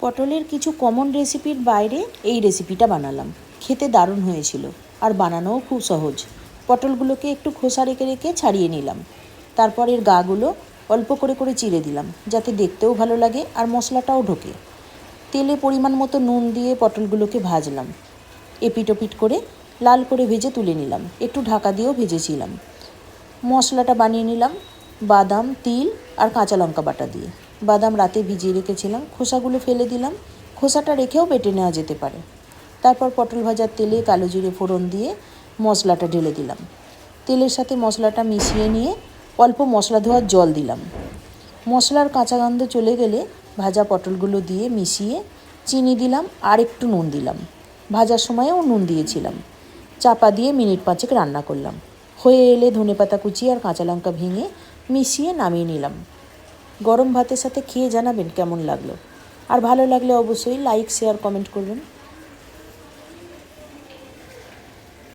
পটলের কিছু কমন রেসিপির বাইরে এই রেসিপিটা বানালাম। খেতে দারুণ হয়েছিল আর বানানোও খুব সহজ। পটলগুলোকে একটু খোসা রেখে রেখে ছাড়িয়ে নিলাম। তারপর এর গাগুলো অল্প করে করে চিড়ে দিলাম, যাতে দেখতেও ভালো লাগে আর মশলাটাও ঢোকে। তেলে পরিমাণ মতো নুন দিয়ে পটলগুলোকে ভাজলাম। এপিট ওপিট করে লাল করে ভেজে তুলে নিলাম। একটু ঢাকা দিয়েও ভেজেছিলাম। মশলাটা বানিয়ে নিলাম বাদাম, তিল আর কাঁচা লঙ্কা বাটা দিয়ে। বাদাম রাতে ভিজিয়ে রেখেছিলাম, খোসাগুলো ফেলে দিলাম। খোসাটা রেখেও বেটে নেওয়া যেতে পারে। তারপর পটল ভাজার তেলে কালো জিরে ফোড়ন দিয়ে মশলাটা ঢেলে দিলাম। তেলের সাথে মশলাটা মিশিয়ে নিয়ে অল্প মশলা ধোয়ার জল দিলাম। মশলার কাঁচা গন্ধ চলে গেলে ভাজা পটলগুলো দিয়ে মিশিয়ে চিনি দিলাম আর একটু নুন দিলাম। ভাজার সময়ও নুন দিয়েছিলাম। চাপা দিয়ে মিনিট 5 রান্না করলাম। হয়ে এলে ধনেপাতা কুচি আর কাঁচা লঙ্কা ভেঙে মিশিয়ে নামিয়ে নিলাম। গরম ভাতের সাথে খেয়ে জানাবেন কেমন লাগলো। আর ভালো লাগলে অবশ্যই লাইক, শেয়ার, কমেন্ট করবেন।